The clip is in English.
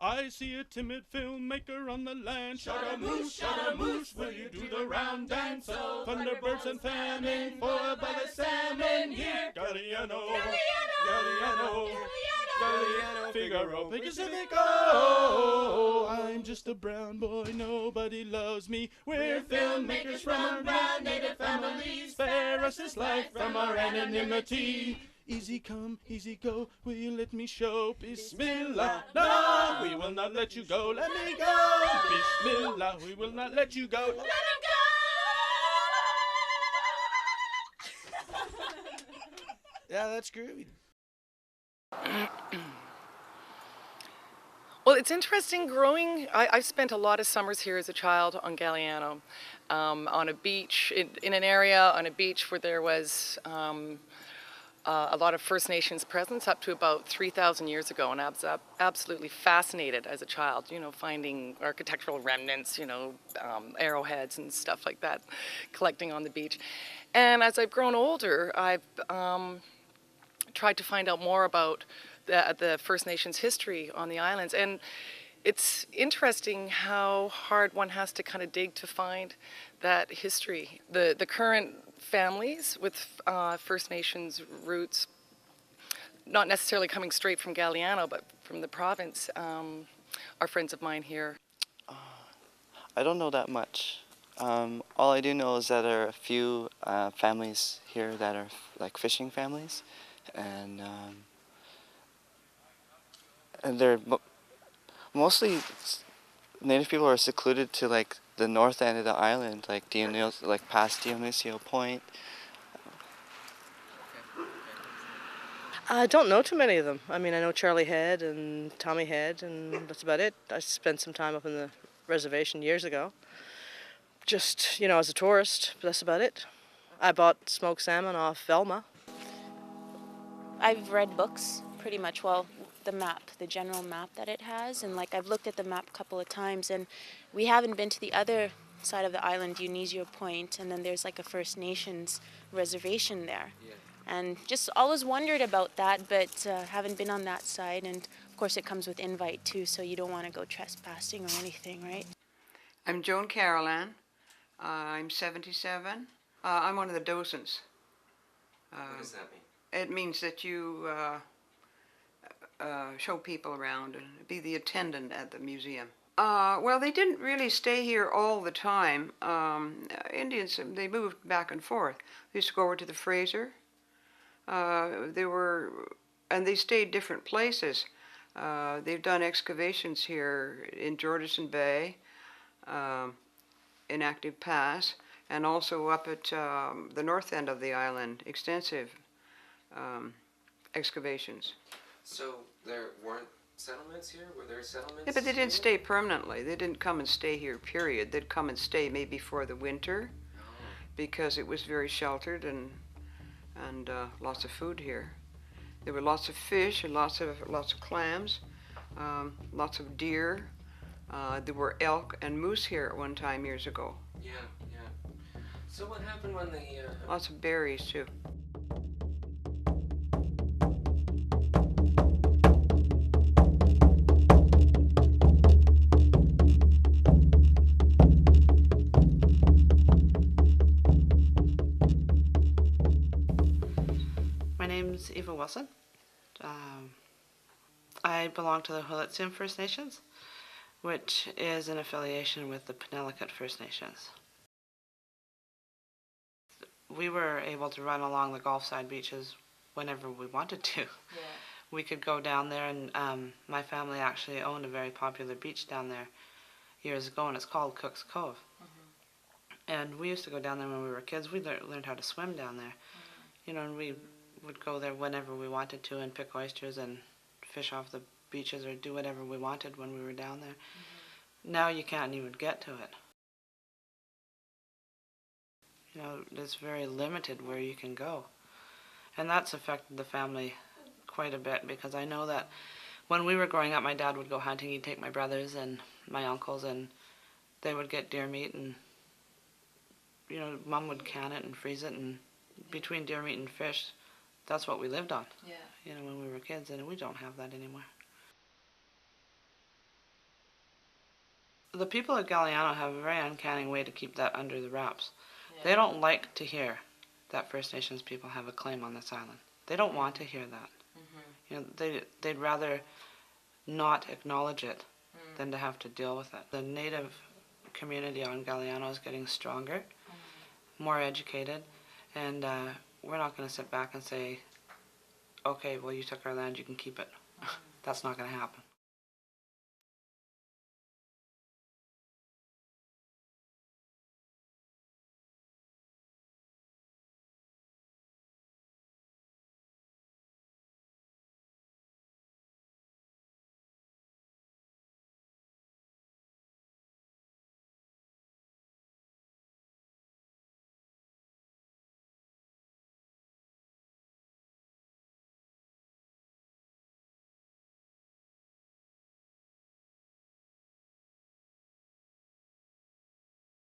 I see a timid filmmaker on the land. Shut-a-moose, will you do the round dance? Thunderbirds and famine, foiled by the salmon. Here, Galiano, Figaro, Pacifico. I'm just a brown boy, nobody loves me. We're filmmakers from around native families. Spare us this life from our anonymity. Easy come, easy go, will you let me show? Bismillah, no, we will not let you go. Let me go. Bismillah, we will not let you go. Let him go. Yeah, that's groovy. Well, it's interesting growing. I've spent a lot of summers here as a child on Galiano, on a beach, in an area on a beach where there was a lot of First Nations presence up to about 3,000 years ago, and I was absolutely fascinated as a child, you know, finding architectural remnants, you know, arrowheads and stuff like that, collecting on the beach. And as I've grown older, I've tried to find out more about the First Nations history on the islands, and it's interesting how hard one has to kind of dig to find that history. The current families with First Nations roots, not necessarily coming straight from Galiano, but from the province, are friends of mine here. I don't know that much. All I do know is that there are a few families here that are like fishing families, and they're mostly Native people are secluded to like the north end of the island, like past Dionisio Point. I don't know too many of them. I mean, I know Charlie Head and Tommy Head, and that's about it. I spent some time up in the reservation years ago. Just, you know, as a tourist, but that's about it. I bought smoked salmon off Velma. I've read books, pretty much, well, the map, the general map that it has, and like I've looked at the map a couple of times, and we haven't been to the other side of the island, Dionisio Point, and then there's like a First Nations reservation there. Yeah. And just always wondered about that, but haven't been on that side, and of course it comes with invite too, so you don't want to go trespassing or anything, right? I'm Joan Carolan. I'm 77. I'm one of the docents. What does that mean? It means that you show people around and be the attendant at the museum. Well, they didn't really stay here all the time. Indians, they moved back and forth. They used to go over to the Fraser. And they stayed different places. They've done excavations here in Georgeson Bay, in Active Pass, and also up at the north end of the island, extensive excavations. So there weren't settlements here? Were there settlements? Yeah, but they didn't here? stay permanently. They didn't come and stay here, period. They'd come and stay maybe for the winter, because it was very sheltered and lots of food here. There were lots of fish and lots of clams, lots of deer. There were elk and moose here at one time years ago. Yeah. So what happened when the... Lots of berries too. My name's Eva Wilson. I belong to the Hwilitsum First Nations, which is an affiliation with the Penelakut First Nations. We were able to run along the Gulfside beaches whenever we wanted to. Yeah. We could go down there, and my family actually owned a very popular beach down there years ago, and it's called Cook's Cove. Mm-hmm. And we used to go down there when we were kids. We learned how to swim down there. Mm-hmm. You know, and we would go there whenever we wanted to and pick oysters and fish off the beaches or do whatever we wanted when we were down there. Mm-hmm. Now you can't even get to it. You know, it's very limited where you can go. And that's affected the family quite a bit, because I know that when we were growing up, my dad would go hunting. He'd take my brothers and my uncles, and they would get deer meat, and, you know, Mom would can it and freeze it, and between deer meat and fish, that's what we lived on. Yeah. You know, when we were kids, and we don't have that anymore. The people of Galiano have a very uncanny way to keep that under the wraps. They don't like to hear that First Nations people have a claim on this island. They don't want to hear that. You know, they'd rather not acknowledge it than to have to deal with it. The Native community on Galiano is getting stronger, more educated, and we're not going to sit back and say, okay, well, you took our land, you can keep it. That's not going to happen.